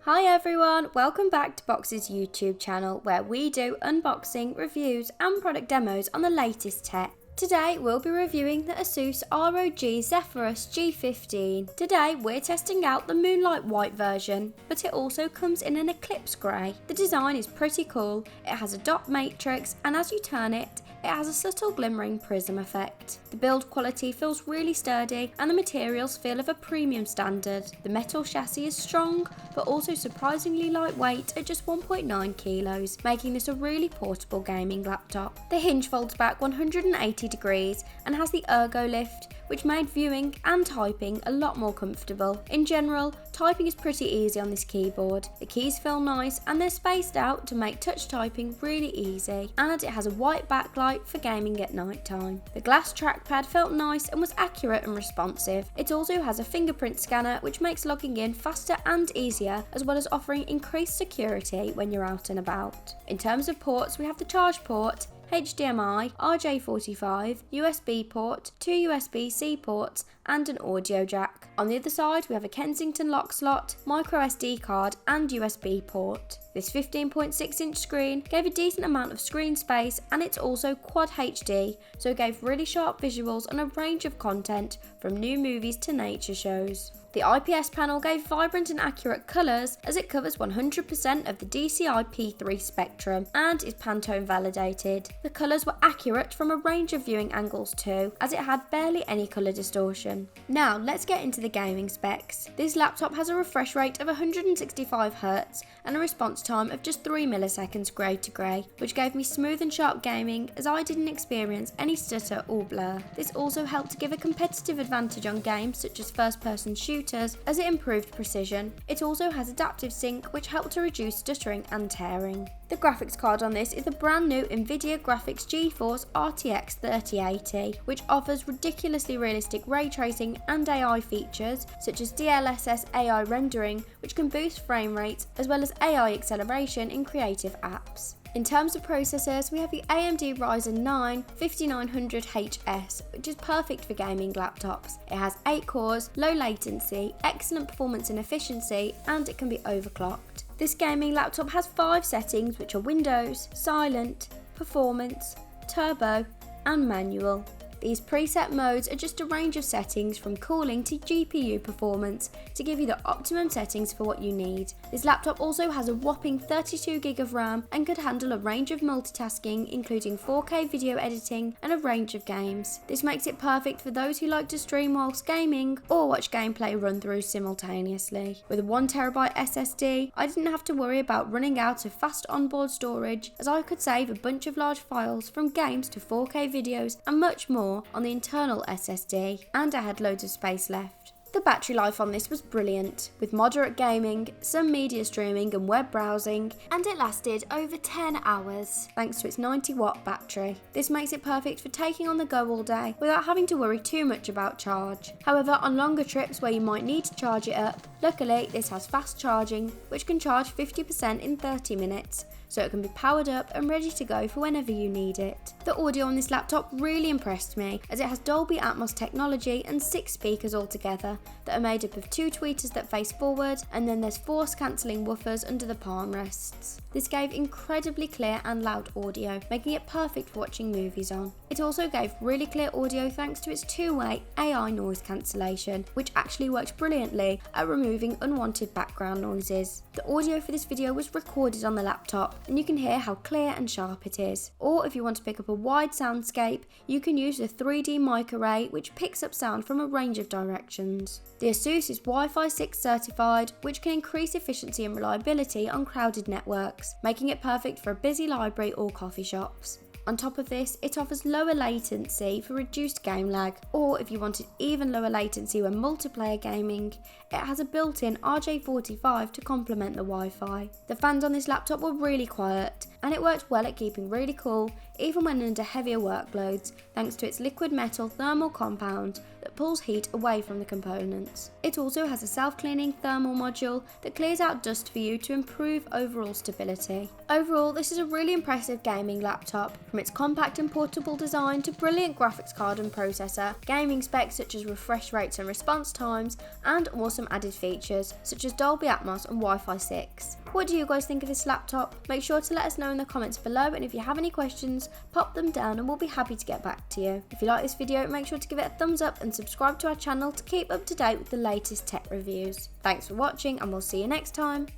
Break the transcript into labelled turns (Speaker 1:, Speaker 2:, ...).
Speaker 1: Hi everyone, welcome back to Box's YouTube channel where we do unboxing, reviews and product demos on the latest tech. Today we'll be reviewing the ASUS ROG ZEPHYRUS G15. Today we're testing out the Moonlight White version, but it also comes in an Eclipse Grey. The design is pretty cool, it has a dot matrix and as you turn it, it has a subtle glimmering prism effect. The build quality feels really sturdy and the materials feel of a premium standard. The metal chassis is strong but also surprisingly lightweight at just 1.9 kilos, making this a really portable gaming laptop. The hinge folds back 180 degrees and has the Ergolift, which made viewing and typing a lot more comfortable. In general, typing is pretty easy on this keyboard. The keys feel nice and they're spaced out to make touch typing really easy, and it has a white backlight for gaming at night time. The glass trackpad felt nice and was accurate and responsive. It also has a fingerprint scanner which makes logging in faster and easier, as well as offering increased security when you're out and about. In terms of ports, we have the charge port, HDMI, RJ45, USB port, 2 USB-C ports and an audio jack. On the other side we have a Kensington lock slot, micro SD card and USB port. This 15.6-inch screen gave a decent amount of screen space and it's also Quad HD, so it gave really sharp visuals on a range of content from new movies to nature shows. The IPS panel gave vibrant and accurate colours as it covers 100% of the DCI P3 spectrum and is Pantone validated. The colours were accurate from a range of viewing angles too, as it had barely any colour distortion. Now let's get into the gaming specs. This laptop has a refresh rate of 165Hz and a response time of just 3 milliseconds grey to grey, which gave me smooth and sharp gaming as I didn't experience any stutter or blur. This also helped to give a competitive advantage on games such as first-person shooters as it improved precision. It also has adaptive sync which helped to reduce stuttering and tearing. The graphics card on this is the brand new Nvidia Graphics GeForce RTX 3080, which offers ridiculously realistic ray tracing and AI features such as DLSS AI rendering, which can boost frame rates, as well as AI acceleration in creative apps. In terms of processors, we have the AMD Ryzen 9 5900HS, which is perfect for gaming laptops. It has 8 cores, low latency, excellent performance and efficiency, and it can be overclocked. This gaming laptop has 5 settings, which are Windows, Silent, Performance, Turbo, and Manual. These preset modes are just a range of settings from cooling to GPU performance to give you the optimum settings for what you need. This laptop also has a whopping 32GB of RAM and could handle a range of multitasking, including 4K video editing and a range of games. This makes it perfect for those who like to stream whilst gaming or watch gameplay run through simultaneously. With a 1TB SSD, I didn't have to worry about running out of fast onboard storage, as I could save a bunch of large files from games to 4K videos and much more on the internal SSD, and I had loads of space left. The battery life on this was brilliant, with moderate gaming, some media streaming and web browsing, and it lasted over 10 hours thanks to its 90-watt battery. This makes it perfect for taking on the go all day without having to worry too much about charge. However, on longer trips where you might need to charge it up, luckily this has fast charging, which can charge 50% in 30 minutes, so it can be powered up and ready to go for whenever you need it. The audio on this laptop really impressed me, as it has Dolby Atmos technology and 6 speakers altogether that are made up of 2 tweeters that face forward, and then there's force cancelling woofers under the palm rests. This gave incredibly clear and loud audio, making it perfect for watching movies on. It also gave really clear audio thanks to its 2-way AI noise cancellation, which actually works brilliantly at removing unwanted background noises. The audio for this video was recorded on the laptop, and you can hear how clear and sharp it is. Or if you want to pick up a wide soundscape, you can use the 3D mic array, which picks up sound from a range of directions. The ASUS is Wi-Fi 6 certified, which can increase efficiency and reliability on crowded networks, making it perfect for a busy library or coffee shops. On top of this, it offers lower latency for reduced game lag, or if you wanted even lower latency when multiplayer gaming, it has a built-in RJ45 to complement the Wi-Fi. The fans on this laptop were really quiet, and it works well at keeping really cool even when under heavier workloads thanks to its liquid metal thermal compound that pulls heat away from the components. It also has a self-cleaning thermal module that clears out dust for you to improve overall stability. Overall, this is a really impressive gaming laptop. From its compact and portable design to brilliant graphics card and processor, gaming specs such as refresh rates and response times, and awesome added features such as Dolby Atmos and Wi-Fi 6. What do you guys think of this laptop? Make sure to let us know in the comments below, and if you have any questions, pop them down and we'll be happy to get back to you. If you like this video, make sure to give it a thumbs up and subscribe to our channel to keep up to date with the latest tech reviews. Thanks for watching and we'll see you next time.